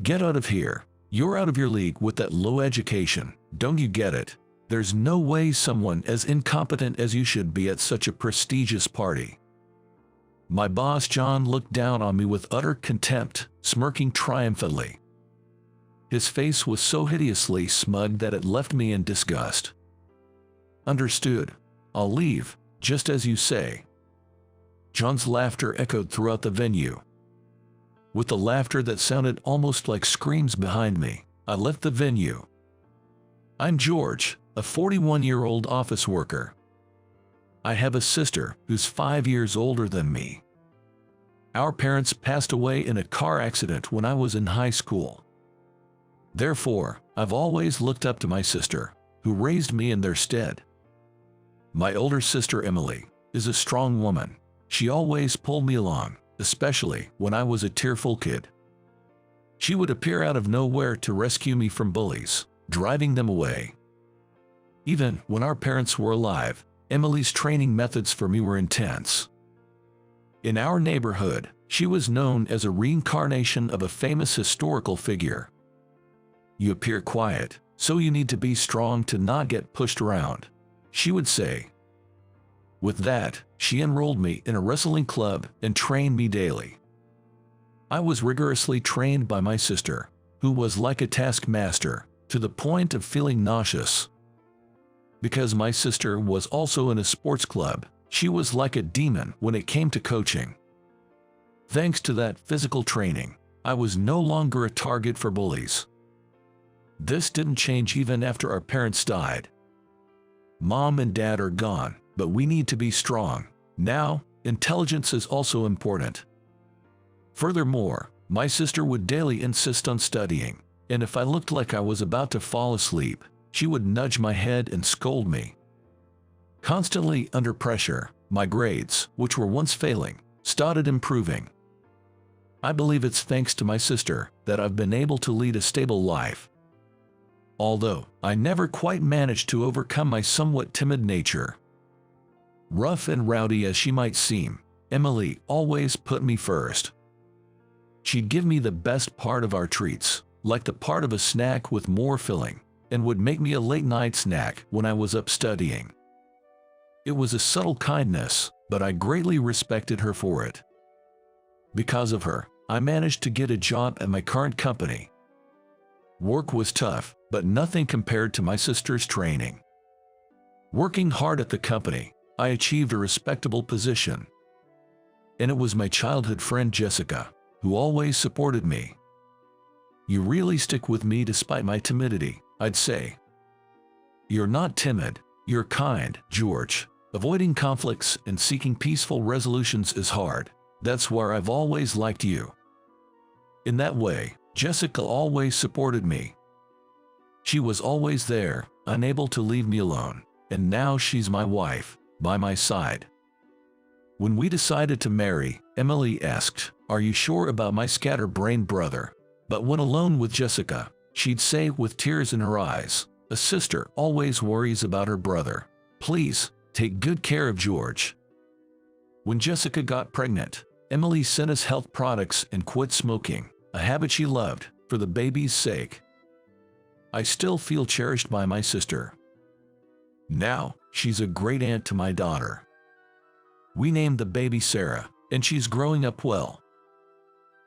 Get out of here. You're out of your league with that low education. Don't you get it? There's no way someone as incompetent as you should be at such a prestigious party. My boss John looked down on me with utter contempt, smirking triumphantly. His face was so hideously smug that it left me in disgust. Understood. I'll leave, just as you say. John's laughter echoed throughout the venue. With the laughter that sounded almost like screams behind me, I left the venue. I'm George, a 41-year-old office worker. I have a sister who's 5 years older than me. Our parents passed away in a car accident when I was in high school. Therefore, I've always looked up to my sister, who raised me in their stead. My older sister Emily is a strong woman. She always pulled me along, especially when I was a tearful kid. She would appear out of nowhere to rescue me from bullies, driving them away. Even when our parents were alive, Emily's training methods for me were intense. In our neighborhood, she was known as a reincarnation of a famous historical figure. You appear quiet, so you need to be strong to not get pushed around, she would say. With that, she enrolled me in a wrestling club and trained me daily. I was rigorously trained by my sister, who was like a taskmaster, to the point of feeling nauseous. Because my sister was also in a sports club, she was like a demon when it came to coaching. Thanks to that physical training, I was no longer a target for bullies. This didn't change even after our parents died. Mom and Dad are gone, but we need to be strong. Now, intelligence is also important. Furthermore, my sister would daily insist on studying, and if I looked like I was about to fall asleep, she would nudge my head and scold me. Constantly under pressure, my grades, which were once failing, started improving. I believe it's thanks to my sister that I've been able to lead a stable life. Although I never quite managed to overcome my somewhat timid nature. Rough and rowdy as she might seem, Emily always put me first. She'd give me the best part of our treats, like the part of a snack with more filling, and would make me a late-night snack when I was up studying. It was a subtle kindness, but I greatly respected her for it. Because of her, I managed to get a job at my current company. Work was tough, but nothing compared to my sister's training. Working hard at the company, I achieved a respectable position. And it was my childhood friend Jessica, who always supported me. You really stick with me despite my timidity, I'd say. You're not timid, you're kind, George. Avoiding conflicts and seeking peaceful resolutions is hard. That's where I've always liked you. In that way, Jessica always supported me. She was always there, unable to leave me alone, and now she's my wife, by my side. When we decided to marry, Emily asked, "Are you sure about my scatterbrained brother?" But when alone with Jessica, she'd say with tears in her eyes, "A sister always worries about her brother. Please, take good care of George." When Jessica got pregnant, Emily sent us health products and quit smoking, a habit she loved, for the baby's sake. I still feel cherished by my sister. Now, she's a great aunt to my daughter. We named the baby Sarah, and she's growing up well.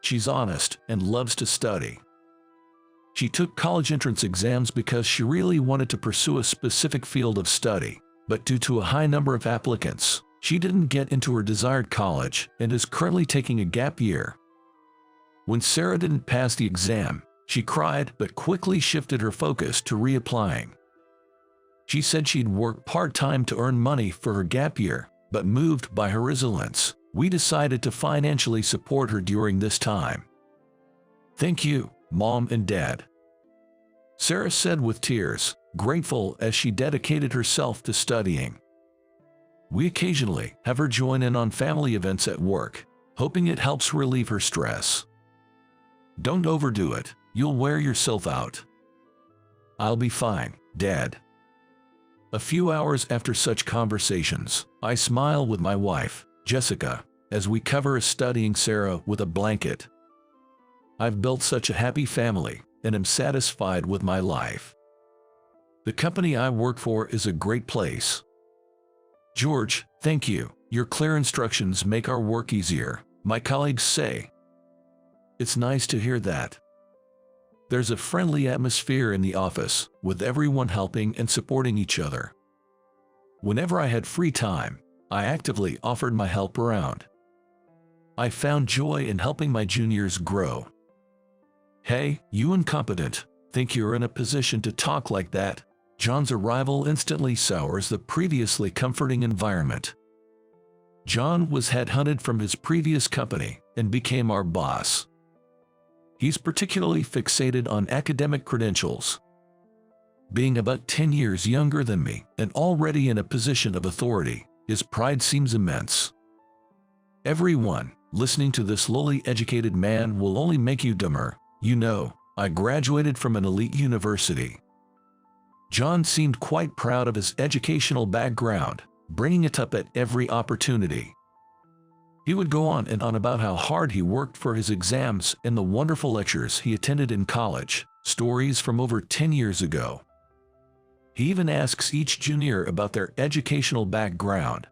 She's honest and loves to study. She took college entrance exams because she really wanted to pursue a specific field of study, but due to a high number of applicants, she didn't get into her desired college and is currently taking a gap year. When Sarah didn't pass the exam, she cried but quickly shifted her focus to reapplying. She said she'd work part-time to earn money for her gap year, but moved by her resilience, we decided to financially support her during this time. "Thank you, Mom and Dad," Sarah said with tears, grateful as she dedicated herself to studying. We occasionally have her join in on family events at work, hoping it helps relieve her stress. "Don't overdo it, you'll wear yourself out." "I'll be fine, Dad." A few hours after such conversations, I smile with my wife, Jessica, as we cover a studying Sarah with a blanket. I've built such a happy family and am satisfied with my life. The company I work for is a great place. George, thank you. Your clear instructions make our work easier, my colleagues say. It's nice to hear that. There's a friendly atmosphere in the office, with everyone helping and supporting each other. Whenever I had free time, I actively offered my help around. I found joy in helping my juniors grow. Hey, you incompetent, think you're in a position to talk like that? John's arrival instantly sours the previously comforting environment. John was headhunted from his previous company and became our boss. He's particularly fixated on academic credentials. Being about 10 years younger than me and already in a position of authority, his pride seems immense. Everyone listening to this lowly educated man will only make you dumber. You know, I graduated from an elite university. John seemed quite proud of his educational background, bringing it up at every opportunity. He would go on and on about how hard he worked for his exams and the wonderful lectures he attended in college, stories from over 10 years ago. He even asks each junior about their educational background.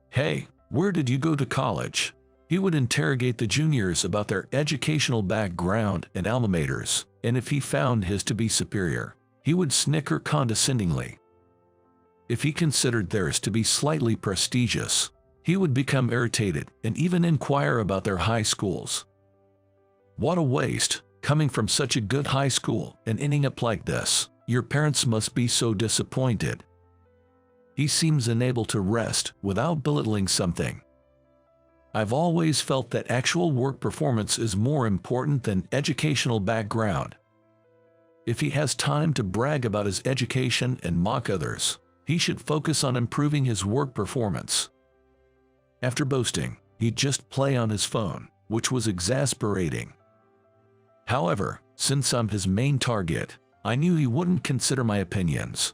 Hey, where did you go to college? He would interrogate the juniors about their educational background and alma maters, and if he found his to be superior, he would snicker condescendingly. If he considered theirs to be slightly prestigious, he would become irritated and even inquire about their high schools. What a waste, coming from such a good high school and ending up like this. Your parents must be so disappointed. He seems unable to rest without belittling something. I've always felt that actual work performance is more important than educational background. If he has time to brag about his education and mock others, he should focus on improving his work performance. After boasting, he'd just play on his phone, which was exasperating. However, since I'm his main target, I knew he wouldn't consider my opinions.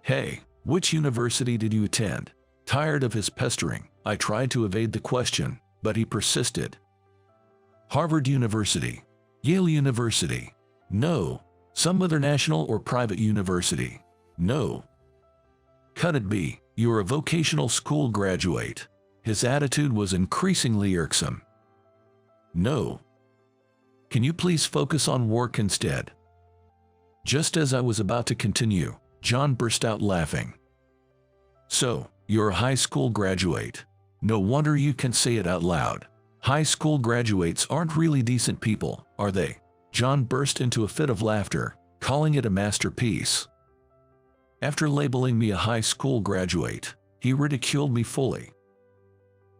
Hey, which university did you attend? Tired of his pestering, I tried to evade the question, but he persisted. Harvard University, Yale University. No. Some other national or private university. No. Cut it be, you're a vocational school graduate. His attitude was increasingly irksome. No. Can you please focus on work instead? Just as I was about to continue, John burst out laughing. So, you're a high school graduate. No wonder you can say it out loud. High school graduates aren't really decent people, are they? John burst into a fit of laughter, calling it a masterpiece. After labeling me a high school graduate, he ridiculed me fully.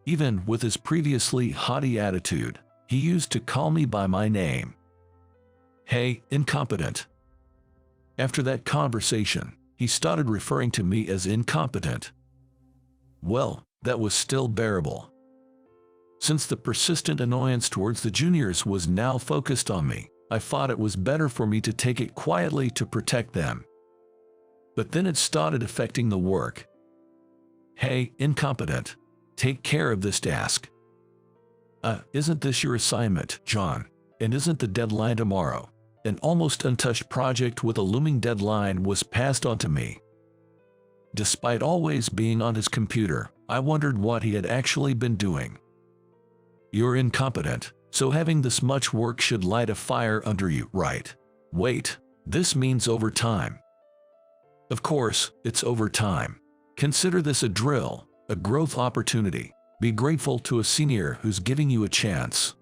Even with his previously haughty attitude, he used to call me by my name. Hey, incompetent. After that conversation, he started referring to me as incompetent. Well, that was still bearable. Since the persistent annoyance towards the juniors was now focused on me, I thought it was better for me to take it quietly to protect them. But then it started affecting the work. Hey, incompetent. Take care of this task. Isn't this your assignment, John? And isn't the deadline tomorrow? An almost untouched project with a looming deadline was passed on to me. Despite always being on his computer, I wondered what he had actually been doing. You're incompetent, so having this much work should light a fire under you, right? Wait, this means overtime. Of course, it's overtime. Consider this a drill, a growth opportunity. Be grateful to a senior who's giving you a chance.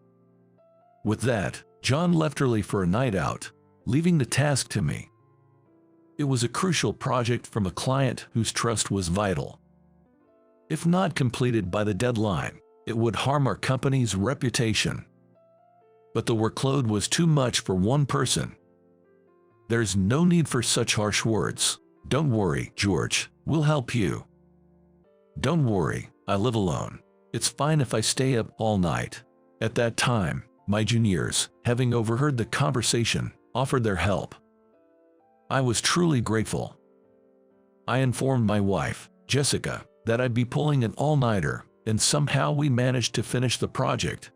With that, John left early for a night out, leaving the task to me. It was a crucial project from a client whose trust was vital. If not completed by the deadline, it would harm our company's reputation. But the workload was too much for one person. There's no need for such harsh words. Don't worry, George, we'll help you. Don't worry, I live alone. It's fine if I stay up all night. At that time, my juniors, having overheard the conversation, offered their help. I was truly grateful. I informed my wife, Jessica, that I'd be pulling an all-nighter, and somehow we managed to finish the project.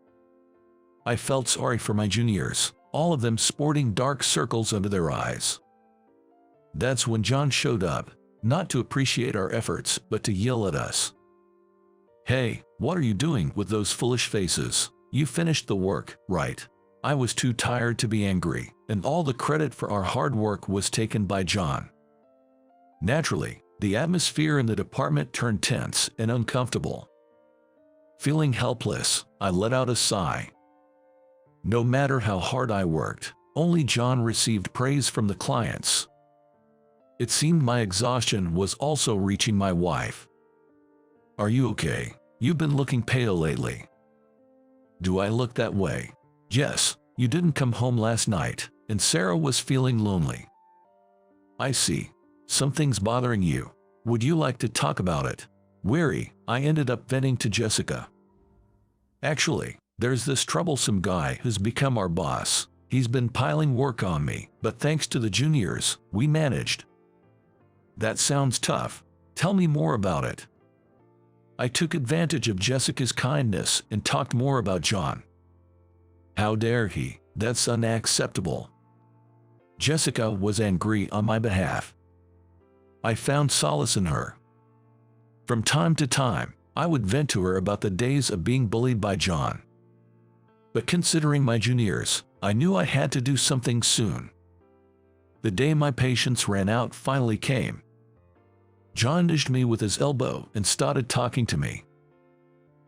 I felt sorry for my juniors, all of them sporting dark circles under their eyes. That's when John showed up, not to appreciate our efforts, but to yell at us. "Hey, what are you doing with those foolish faces? You finished the work, right?" I was too tired to be angry, and all the credit for our hard work was taken by John. Naturally, the atmosphere in the department turned tense and uncomfortable. Feeling helpless, I let out a sigh. No matter how hard I worked, only John received praise from the clients. It seemed my exhaustion was also reaching my wife. "Are you okay? You've been looking pale lately." "Do I look that way?" "Yes, you didn't come home last night, and Sarah was feeling lonely." "I see. Something's bothering you. Would you like to talk about it?" Weary, I ended up venting to Jessica. "Actually, there's this troublesome guy who's become our boss. He's been piling work on me, but thanks to the juniors, we managed." "That sounds tough. Tell me more about it." I took advantage of Jessica's kindness and talked more about John. "How dare he? That's unacceptable." Jessica was angry on my behalf. I found solace in her. From time to time, I would vent to her about the days of being bullied by John. But considering my juniors, I knew I had to do something soon. The day my patience ran out finally came. John nudged me with his elbow and started talking to me.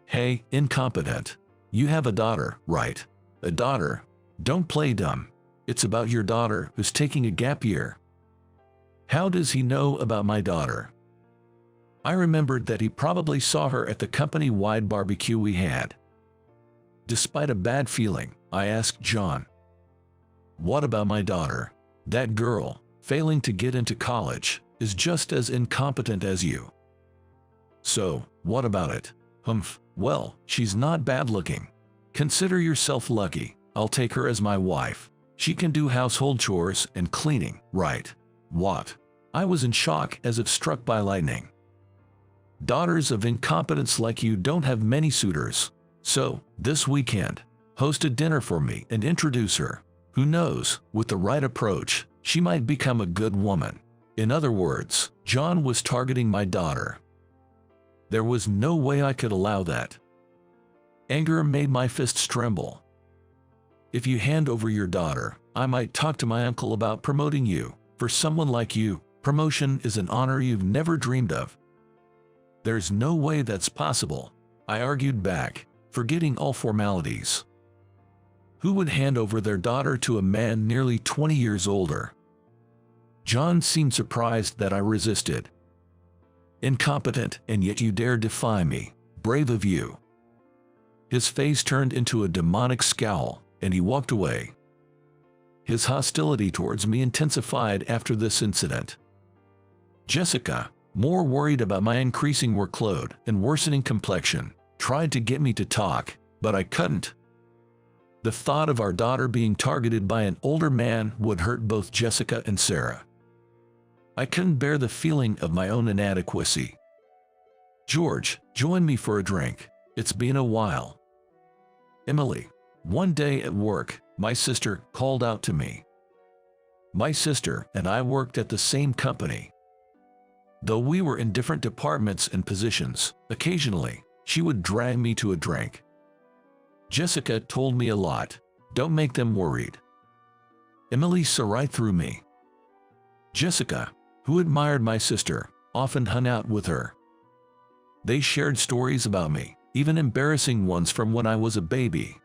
"Hey, incompetent. You have a daughter, right? A daughter? Don't play dumb. It's about your daughter who's taking a gap year." How does he know about my daughter? I remembered that he probably saw her at the company-wide barbecue we had. Despite a bad feeling, I asked John, "What about my daughter? That girl, failing to get into college, is just as incompetent as you." "So, what about it?" "Humph, well, she's not bad-looking. Consider yourself lucky. I'll take her as my wife. She can do household chores and cleaning, right?" "What?" I was in shock as if struck by lightning. "Daughters of incompetence like you don't have many suitors. So, this weekend, host a dinner for me and introduce her. Who knows, with the right approach, she might become a good woman." In other words, John was targeting my daughter. There was no way I could allow that. Anger made my fists tremble. "If you hand over your daughter, I might talk to my uncle about promoting you. For someone like you, promotion is an honor you've never dreamed of." "There's no way that's possible," I argued back, forgetting all formalities. Who would hand over their daughter to a man nearly 20 years older? John seemed surprised that I resisted. "Incompetent, and yet you dare defy me. Brave of you." His face turned into a demonic scowl, and he walked away. His hostility towards me intensified after this incident. Jessica, more worried about my increasing workload and worsening complexion, tried to get me to talk, but I couldn't. The thought of our daughter being targeted by an older man would hurt both Jessica and Sarah. I couldn't bear the feeling of my own inadequacy. "George, join me for a drink. It's been a while." "Emily." One day at work, my sister called out to me. My sister and I worked at the same company. Though we were in different departments and positions, occasionally, she would drag me to a drink. Jessica told me a lot. Don't make them worried. Emily saw right through me. Jessica, who admired my sister, often hung out with her. They shared stories about me, even embarrassing ones from when I was a baby.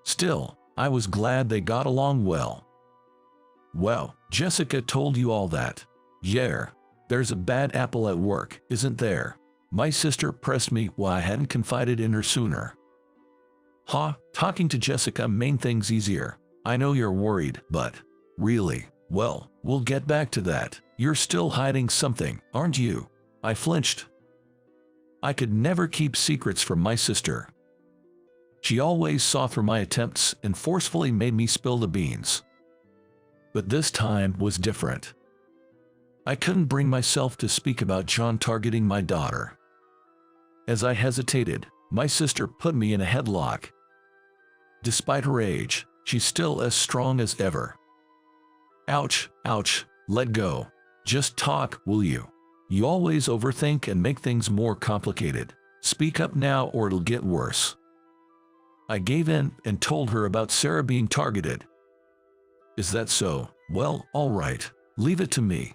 Still, I was glad they got along well. "Well, Jessica told you all that." "Yeah, there's a bad apple at work, isn't there?" My sister pressed me why I hadn't confided in her sooner. Talking to Jessica made things easier. "I know you're worried, but really, well, we'll get back to that. You're still hiding something, aren't you?" I flinched. I could never keep secrets from my sister. She always saw through my attempts and forcefully made me spill the beans. But this time was different. I couldn't bring myself to speak about John targeting my daughter. As I hesitated, my sister put me in a headlock. Despite her age, she's still as strong as ever. Ouch, ouch, let go. Just talk, will you? You always overthink and make things more complicated. Speak up now or it'll get worse. I gave in and told her about Sarah being targeted. Is that so? Well, all right, leave it to me.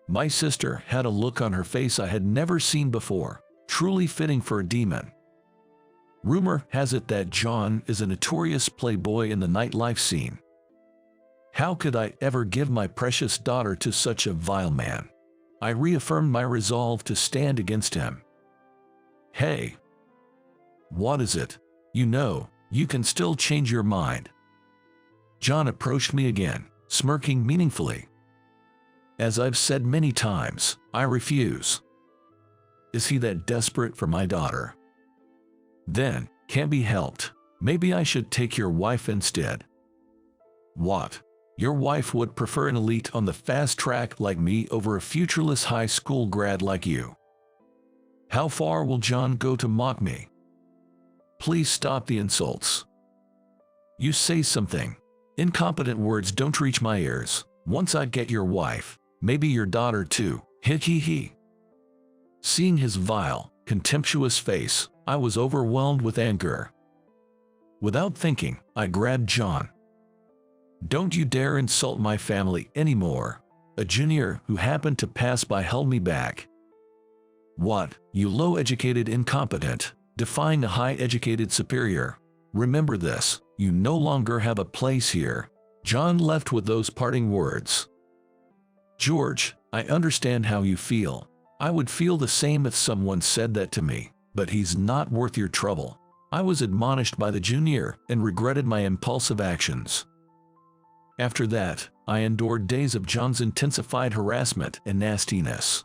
My sister had a look on her face I had never seen before, truly fitting for a demon. Rumor has it that John is a notorious playboy in the nightlife scene. How could I ever give my precious daughter to such a vile man? I reaffirmed my resolve to stand against him. Hey! What is it? You know, you can still change your mind. John approached me again, smirking meaningfully. As I've said many times, I refuse. Is he that desperate for my daughter? Then, can't be helped. Maybe I should take your wife instead. What? Your wife would prefer an elite on the fast track like me over a futureless high school grad like you. How far will John go to mock me? Please stop the insults. You say something. Incompetent words don't reach my ears. Once I get your wife, maybe your daughter too. Hee. Seeing his vile, contemptuous face, I was overwhelmed with anger. Without thinking, I grabbed John. Don't you dare insult my family anymore. A junior who happened to pass by held me back. What, you low-educated incompetent, defying a high-educated superior? Remember this, you no longer have a place here. John left with those parting words. George, I understand how you feel. I would feel the same if someone said that to me, but he's not worth your trouble. I was admonished by the junior and regretted my impulsive actions. After that, I endured days of John's intensified harassment and nastiness.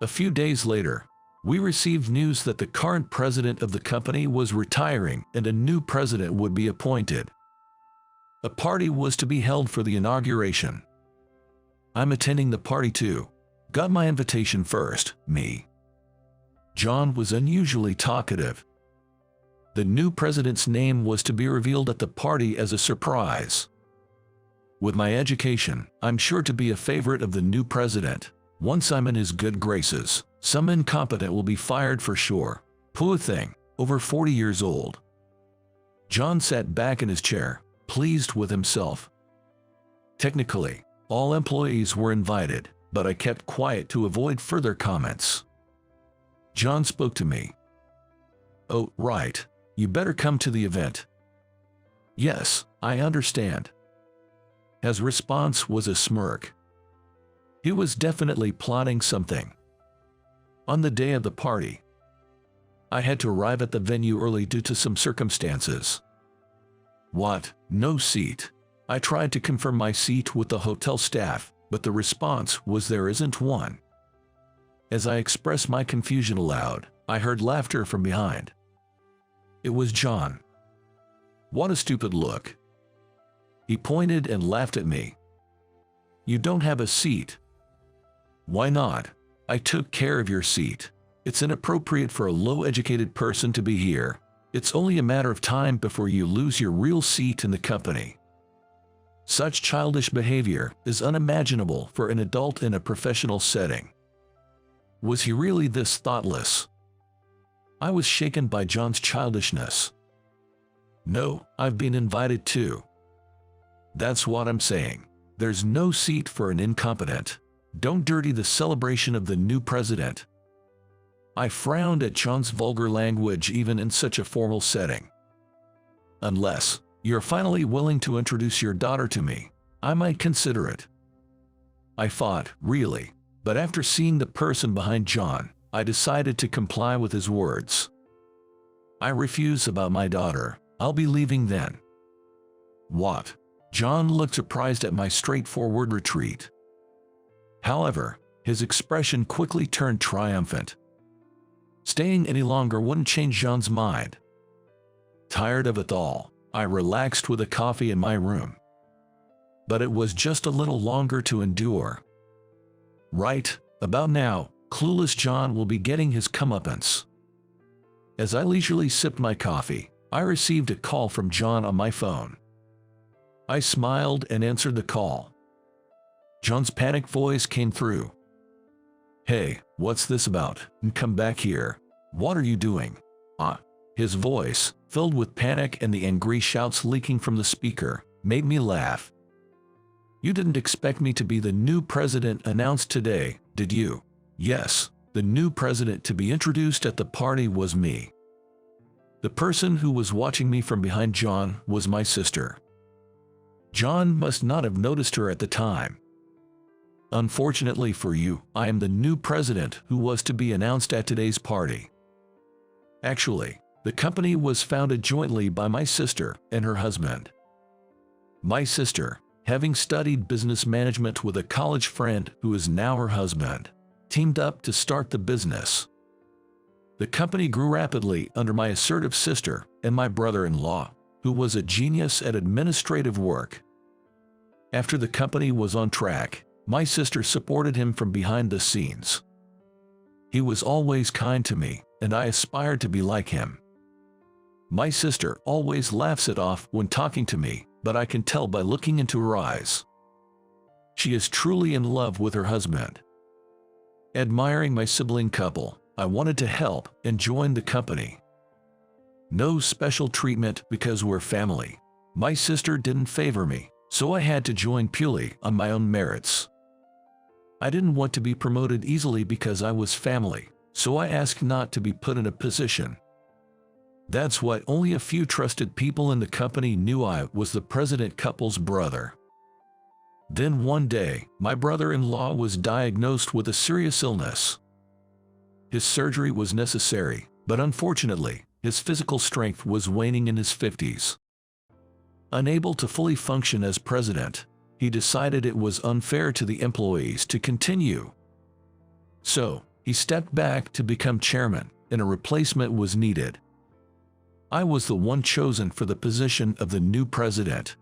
A few days later, we received news that the current president of the company was retiring and a new president would be appointed. A party was to be held for the inauguration. I'm attending the party too. Got my invitation first, me. John was unusually talkative. The new president's name was to be revealed at the party as a surprise. With my education, I'm sure to be a favorite of the new president. Once I'm in his good graces, some incompetent will be fired for sure. Poor thing, over 40 years old. John sat back in his chair, pleased with himself. Technically, all employees were invited, but I kept quiet to avoid further comments. John spoke to me. Oh, right. You better come to the event. Yes, I understand. His response was a smirk. He was definitely plotting something. On the day of the party, I had to arrive at the venue early due to some circumstances. What? No seat? I tried to confirm my seat with the hotel staff, but the response was there isn't one. As I expressed my confusion aloud, I heard laughter from behind. It was John. What a stupid look. He pointed and laughed at me. You don't have a seat. Why not? I took care of your seat. It's inappropriate for a low-educated person to be here. It's only a matter of time before you lose your real seat in the company. Such childish behavior is unimaginable for an adult in a professional setting. Was he really this thoughtless? I was shaken by John's childishness. No, I've been invited too. That's what I'm saying. There's no seat for an incompetent. Don't dirty the celebration of the new president. I frowned at John's vulgar language even in such a formal setting. Unless you're finally willing to introduce your daughter to me, I might consider it. I thought, really, but after seeing the person behind John, I decided to comply with his words. I refuse about my daughter. I'll be leaving then. What? John looked surprised at my straightforward retreat. However, his expression quickly turned triumphant. Staying any longer wouldn't change John's mind. Tired of it all, I relaxed with a coffee in my room. But it was just a little longer to endure. Right, about now, clueless John will be getting his comeuppance. As I leisurely sipped my coffee, I received a call from John on my phone. I smiled and answered the call. John's panicked voice came through. "Hey, what's this about? Come back here. What are you doing?" His voice, filled with panic and the angry shouts leaking from the speaker, made me laugh. "You didn't expect me to be the new president announced today, did you?" Yes, the new president to be introduced at the party was me. The person who was watching me from behind John was my sister. John must not have noticed her at the time. Unfortunately for you, I am the new president who was to be announced at today's party. Actually, the company was founded jointly by my sister and her husband. My sister, having studied business management with a college friend who is now her husband, teamed up to start the business. The company grew rapidly under my assertive sister and my brother-in-law, who was a genius at administrative work. After the company was on track, my sister supported him from behind the scenes. He was always kind to me, and I aspired to be like him. My sister always laughs it off when talking to me, but I can tell by looking into her eyes. She is truly in love with her husband. Admiring my sibling couple, I wanted to help and join the company. No special treatment because we're family. My sister didn't favor me, so I had to join purely on my own merits. I didn't want to be promoted easily because I was family, so I asked not to be put in a position. That's why only a few trusted people in the company knew I was the president couple's brother. Then one day, my brother-in-law was diagnosed with a serious illness. His surgery was necessary, but unfortunately, his physical strength was waning in his 50s. Unable to fully function as president, he decided it was unfair to the employees to continue. So, he stepped back to become chairman, and a replacement was needed. I was the one chosen for the position of the new president.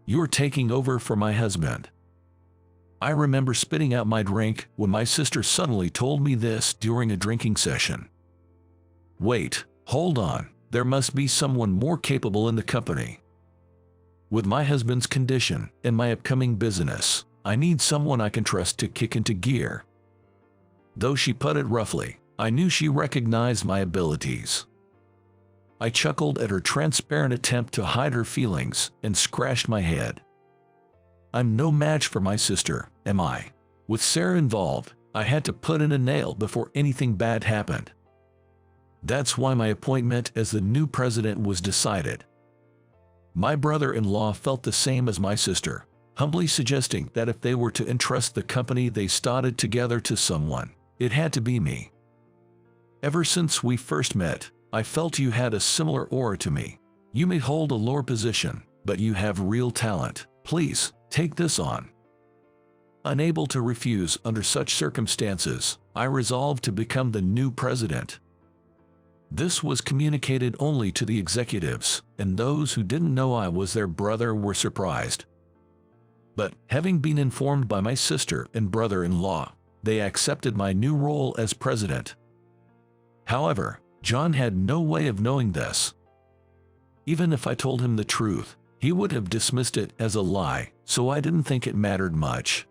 "You're taking over for my husband." I remember spitting out my drink when my sister suddenly told me this during a drinking session. "Wait, hold on, there must be someone more capable in the company. With my husband's condition and my upcoming business, I need someone I can trust to kick into gear." Though she put it roughly, I knew she recognized my abilities. I chuckled at her transparent attempt to hide her feelings and scratched my head. I'm no match for my sister, am I? With Sarah involved, I had to put in a nail before anything bad happened. That's why my appointment as the new president was decided. My brother-in-law felt the same as my sister, humbly suggesting that if they were to entrust the company they started together to someone, it had to be me. Ever since we first met, I felt you had a similar aura to me. You may hold a lower position, but you have real talent. Please, take this on. Unable to refuse under such circumstances, I resolved to become the new president. This was communicated only to the executives, and those who didn't know I was their brother were surprised. But, having been informed by my sister and brother-in-law, they accepted my new role as president. However, John had no way of knowing this. Even if I told him the truth, he would have dismissed it as a lie, so I didn't think it mattered much.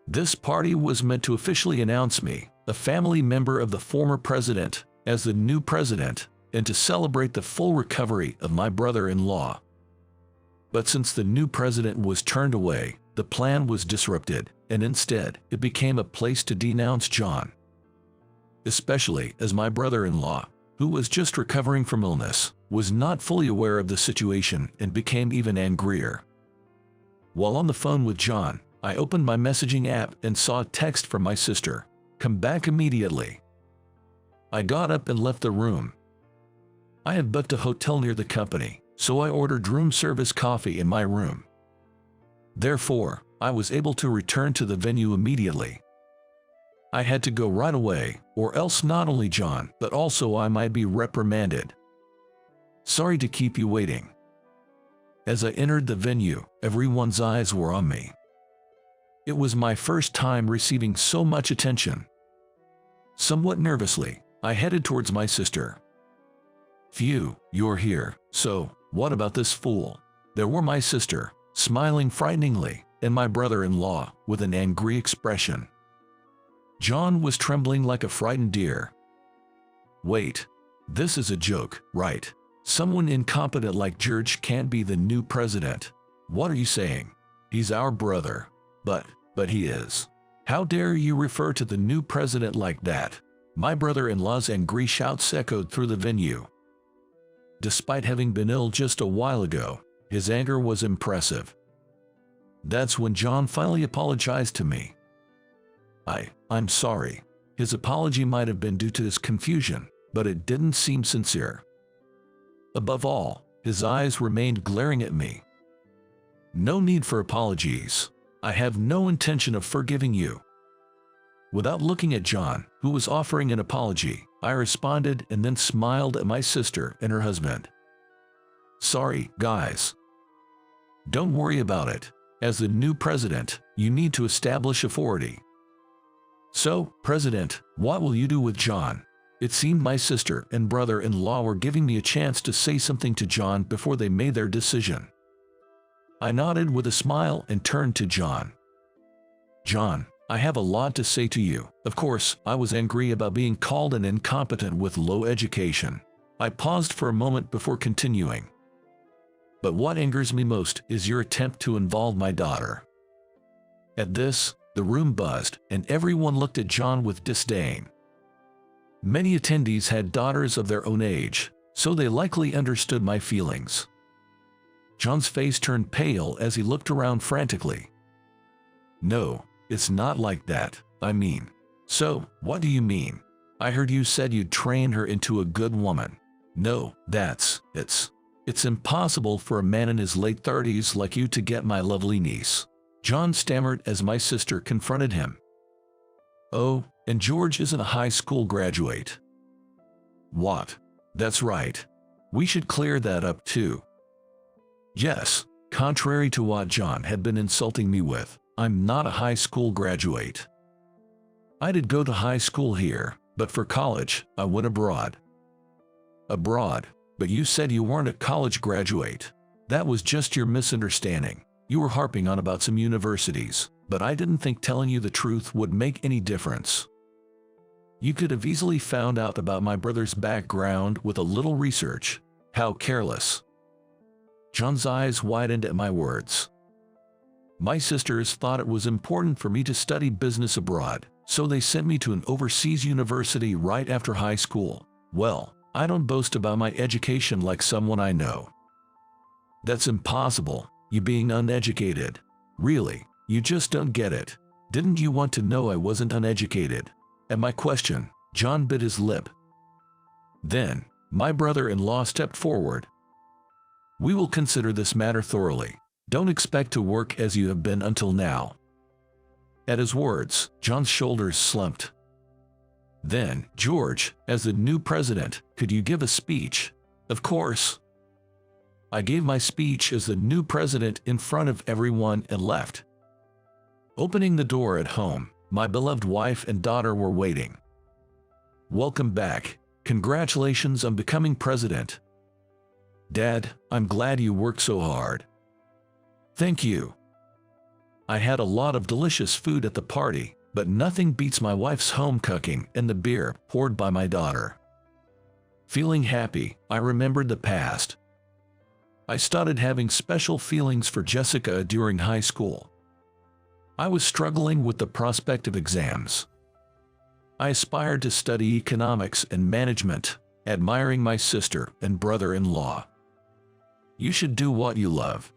This party was meant to officially announce me, a family member of the former president, as the new president, and to celebrate the full recovery of my brother-in-law. But since the new president was turned away, the plan was disrupted, and instead, it became a place to denounce John. Especially as my brother-in-law, who was just recovering from illness, was not fully aware of the situation and became even angrier. While on the phone with John, I opened my messaging app and saw a text from my sister, "Come back immediately." I got up and left the room. I had booked a hotel near the company, so I ordered room service coffee in my room. Therefore, I was able to return to the venue immediately. I had to go right away, or else not only John, but also I might be reprimanded. Sorry to keep you waiting. As I entered the venue, everyone's eyes were on me. It was my first time receiving so much attention. Somewhat nervously, I headed towards my sister. Phew, you're here. So, what about this fool? There were my sister, smiling frighteningly, and my brother-in-law, with an angry expression. John was trembling like a frightened deer. Wait, this is a joke, right? Someone incompetent like George can't be the new president. What are you saying? He's our brother. But he is. How dare you refer to the new president like that? My brother-in-law's angry shouts echoed through the venue. Despite having been ill just a while ago, his anger was impressive. That's when John finally apologized to me. I'm sorry. His apology might have been due to his confusion, but it didn't seem sincere. Above all, his eyes remained glaring at me. No need for apologies. I have no intention of forgiving you. Without looking at John, who was offering an apology, I responded and then smiled at my sister and her husband. Sorry, guys. Don't worry about it. As the new president, you need to establish authority. So, President, what will you do with John? It seemed my sister and brother-in-law were giving me a chance to say something to John before they made their decision. I nodded with a smile and turned to John. John, I have a lot to say to you. Of course, I was angry about being called an incompetent with low education. I paused for a moment before continuing. But what angers me most is your attempt to involve my daughter. At this, the room buzzed, and everyone looked at John with disdain. Many attendees had daughters of their own age, so they likely understood my feelings. John's face turned pale as he looked around frantically. No, it's not like that. I mean, so, what do you mean? I heard you said you'd train her into a good woman. No, it's impossible for a man in his late 30s like you to get my lovely niece. John stammered as my sister confronted him. Oh, and George isn't a high school graduate. What? That's right. We should clear that up too. Yes, contrary to what John had been insulting me with, I'm not a high school graduate. I did go to high school here, but for college, I went abroad. Abroad? But you said you weren't a college graduate. That was just your misunderstanding. You were harping on about some universities, but I didn't think telling you the truth would make any difference. You could have easily found out about my brother's background with a little research. How careless. John's eyes widened at my words. My sisters thought it was important for me to study business abroad, so they sent me to an overseas university right after high school. Well, I don't boast about my education like someone I know. That's impossible, you being uneducated. Really, you just don't get it. Didn't you want to know I wasn't uneducated? At my question, John bit his lip. Then, my brother-in-law stepped forward. We will consider this matter thoroughly. Don't expect to work as you have been until now. At his words, John's shoulders slumped. Then, George, as the new president, could you give a speech? Of course. I gave my speech as the new president in front of everyone and left. Opening the door at home, my beloved wife and daughter were waiting. Welcome back. Congratulations on becoming president. Dad, I'm glad you worked so hard. Thank you. I had a lot of delicious food at the party, but nothing beats my wife's home cooking and the beer poured by my daughter. Feeling happy, I remembered the past. I started having special feelings for Jessica during high school. I was struggling with the prospect of exams. I aspired to study economics and management, admiring my sister and brother-in-law. You should do what you love.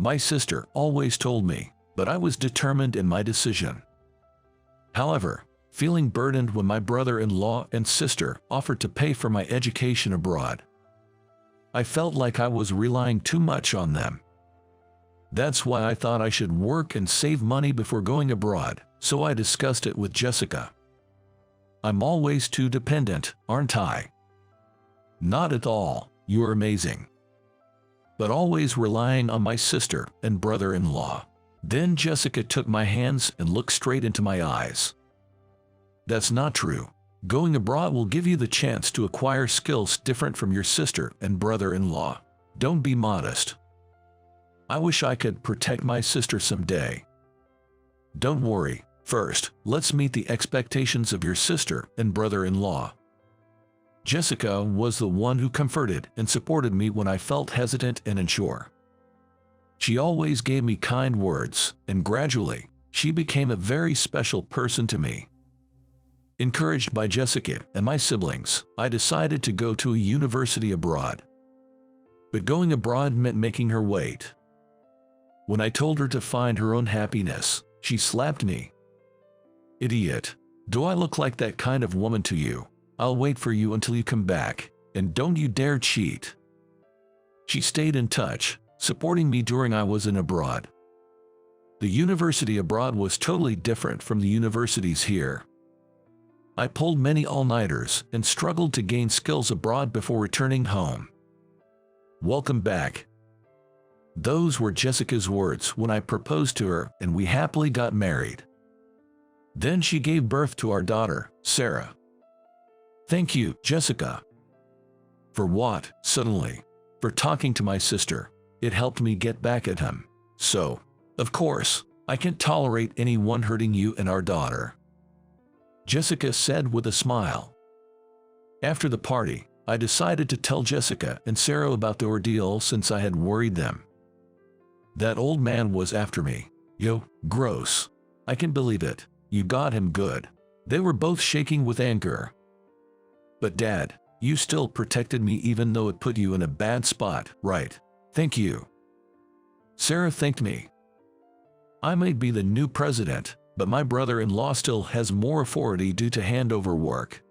My sister always told me, but I was determined in my decision. However, feeling burdened when my brother-in-law and sister offered to pay for my education abroad, I felt like I was relying too much on them. That's why I thought I should work and save money before going abroad, so I discussed it with Jessica. I'm always too dependent, aren't I? Not at all, you're amazing. But always relying on my sister and brother-in-law. Then Jessica took my hands and looked straight into my eyes. That's not true. Going abroad will give you the chance to acquire skills different from your sister and brother-in-law. Don't be modest. I wish I could protect my sister someday. Don't worry. First, let's meet the expectations of your sister and brother-in-law. Jessica was the one who comforted and supported me when I felt hesitant and unsure. She always gave me kind words, and gradually, she became a very special person to me. Encouraged by Jessica and my siblings, I decided to go to a university abroad. But going abroad meant making her wait. When I told her to find her own happiness, she slapped me. Idiot. Do I look like that kind of woman to you? I'll wait for you until you come back, and don't you dare cheat. She stayed in touch, supporting me during I was in abroad. The university abroad was totally different from the universities here. I pulled many all-nighters and struggled to gain skills abroad before returning home. Welcome back. Those were Jessica's words when I proposed to her, and we happily got married. Then she gave birth to our daughter, Sarah. Thank you, Jessica. For what? Suddenly. For talking to my sister. It helped me get back at him. So, of course, I can't tolerate anyone hurting you and our daughter. Jessica said with a smile. After the party, I decided to tell Jessica and Sarah about the ordeal since I had worried them. That old man was after me. Yo, gross. I can't believe it. You got him good. They were both shaking with anger. But Dad, you still protected me even though it put you in a bad spot, right? Thank you. Sarah thanked me. I may be the new president, but my brother-in-law still has more authority due to handover work.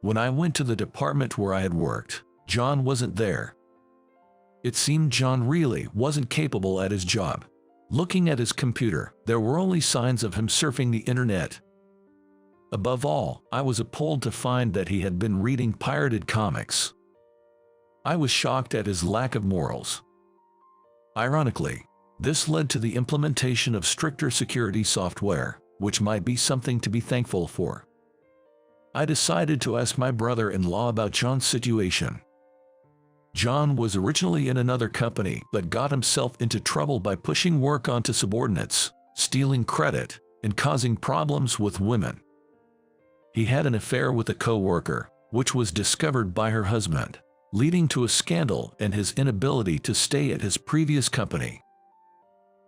When I went to the department where I had worked, John wasn't there. It seemed John really wasn't capable at his job. Looking at his computer, there were only signs of him surfing the internet. Above all, I was appalled to find that he had been reading pirated comics. I was shocked at his lack of morals. Ironically, this led to the implementation of stricter security software, which might be something to be thankful for. I decided to ask my brother-in-law about John's situation. John was originally in another company but got himself into trouble by pushing work onto subordinates, stealing credit, and causing problems with women. He had an affair with a co-worker, which was discovered by her husband, leading to a scandal and his inability to stay at his previous company.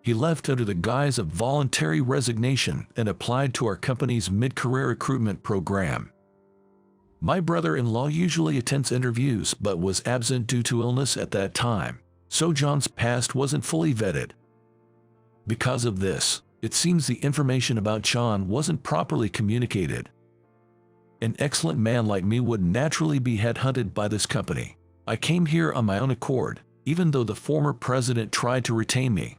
He left under the guise of voluntary resignation and applied to our company's mid-career recruitment program. My brother-in-law usually attends interviews but was absent due to illness at that time, so John's past wasn't fully vetted. Because of this, it seems the information about John wasn't properly communicated. An excellent man like me would naturally be headhunted by this company. I came here on my own accord, even though the former president tried to retain me.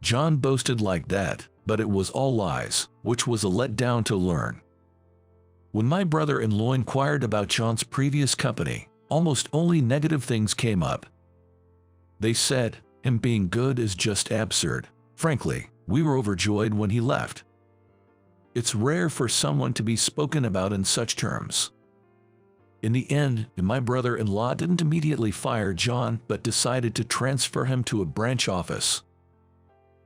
John boasted like that, but it was all lies, which was a letdown to learn. When my brother-in-law inquired about John's previous company, almost only negative things came up. They said, him being good is just absurd. Frankly, we were overjoyed when he left. It's rare for someone to be spoken about in such terms. In the end, my brother-in-law didn't immediately fire John but decided to transfer him to a branch office.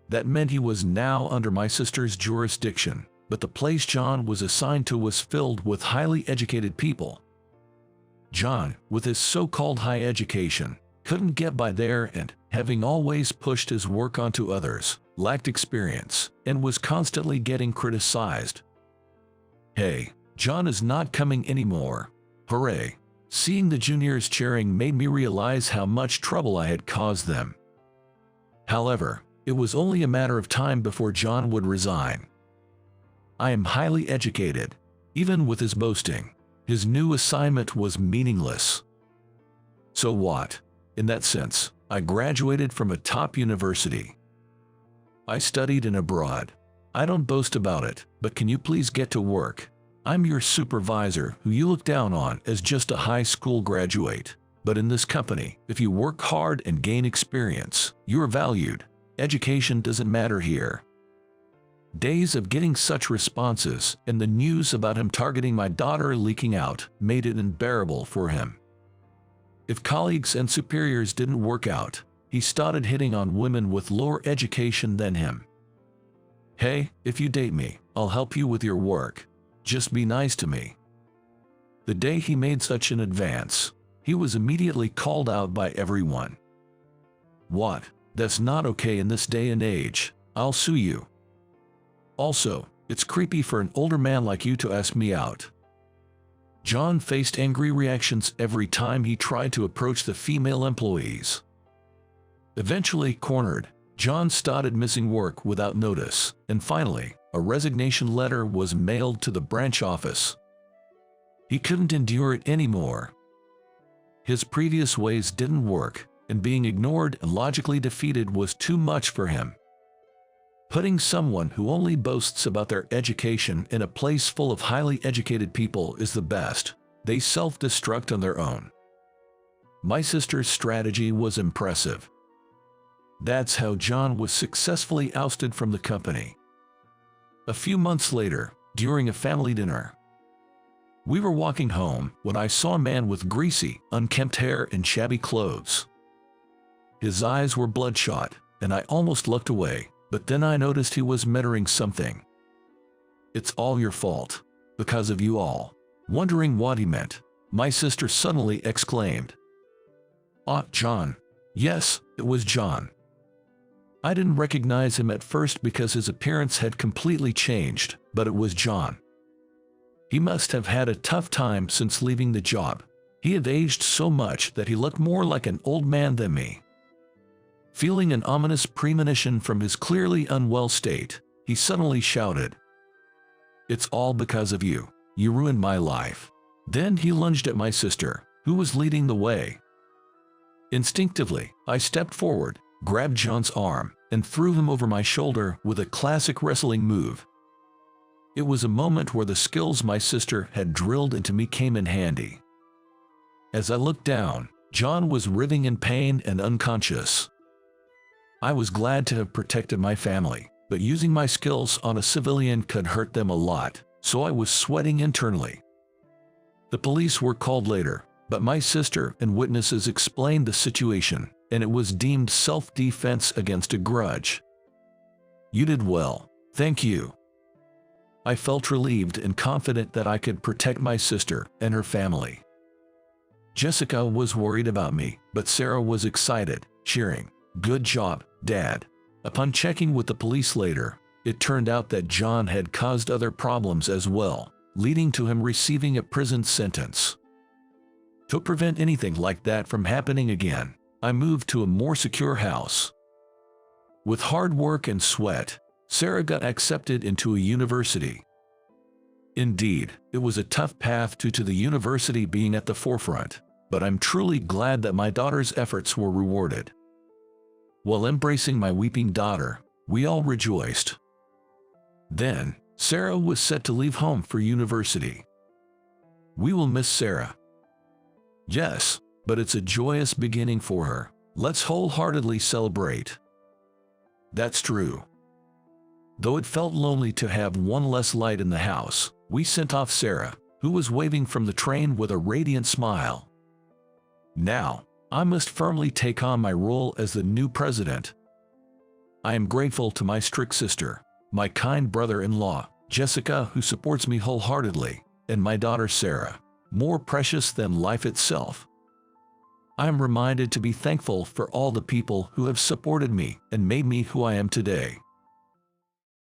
That meant he was now under my sister's jurisdiction, but the place John was assigned to was filled with highly educated people. John, with his so-called high education, couldn't get by there and, having always pushed his work onto others, lacked experience, and was constantly getting criticized. Hey, John is not coming anymore. Hooray! Seeing the juniors cheering made me realize how much trouble I had caused them. However, it was only a matter of time before John would resign. I am highly educated. Even with his boasting, his new assignment was meaningless. So what? In that sense, I graduated from a top university. I studied in abroad. I don't boast about it, but can you please get to work? I'm your supervisor who you look down on as just a high school graduate. But in this company, if you work hard and gain experience, you are valued. Education doesn't matter here. Days of getting such responses and the news about him targeting my daughter leaking out made it unbearable for him. If colleagues and superiors didn't work out, he started hitting on women with lower education than him. "Hey, if you date me, I'll help you with your work. Just be nice to me." The day he made such an advance, he was immediately called out by everyone. "What? That's not okay in this day and age. I'll sue you. Also, it's creepy for an older man like you to ask me out." John faced angry reactions every time he tried to approach the female employees. Eventually cornered, John started missing work without notice, and finally, a resignation letter was mailed to the branch office. He couldn't endure it anymore. His previous ways didn't work, and being ignored and logically defeated was too much for him. Putting someone who only boasts about their education in a place full of highly educated people is the best. They self-destruct on their own. My sister's strategy was impressive. That's how John was successfully ousted from the company. A few months later, during a family dinner, we were walking home when I saw a man with greasy, unkempt hair and shabby clothes. His eyes were bloodshot, and I almost looked away, but then I noticed he was muttering something. "It's all your fault. Because of you all." Wondering what he meant, my sister suddenly exclaimed, "Ah, John." Yes, it was John. I didn't recognize him at first because his appearance had completely changed, but it was John. He must have had a tough time since leaving the job. He had aged so much that he looked more like an old man than me. Feeling an ominous premonition from his clearly unwell state, he suddenly shouted, "It's all because of you. You ruined my life." Then he lunged at my sister, who was leading the way. Instinctively, I stepped forward, grabbed John's arm, and threw him over my shoulder with a classic wrestling move. It was a moment where the skills my sister had drilled into me came in handy. As I looked down, John was writhing in pain and unconscious. I was glad to have protected my family, but using my skills on a civilian could hurt them a lot, so I was sweating internally. The police were called later, but my sister and witnesses explained the situation, and it was deemed self-defense against a grudge. "You did well. Thank you." I felt relieved and confident that I could protect my sister and her family. Jessica was worried about me, but Sarah was excited, cheering, "Good job, Dad." Upon checking with the police later, it turned out that John had caused other problems as well, leading to him receiving a prison sentence. To prevent anything like that from happening again, I moved to a more secure house. With hard work and sweat, Sarah got accepted into a university. Indeed, it was a tough path due to the university being at the forefront, but I'm truly glad that my daughter's efforts were rewarded. While embracing my weeping daughter, we all rejoiced. Then, Sarah was set to leave home for university. We will miss Sarah. Yes, but it's a joyous beginning for her. Let's wholeheartedly celebrate. That's true. Though it felt lonely to have one less light in the house, we sent off Sarah, who was waving from the train with a radiant smile. Now, I must firmly take on my role as the new president. I am grateful to my strict sister, my kind brother-in-law, Jessica, who supports me wholeheartedly, and my daughter Sarah, more precious than life itself. I am reminded to be thankful for all the people who have supported me and made me who I am today.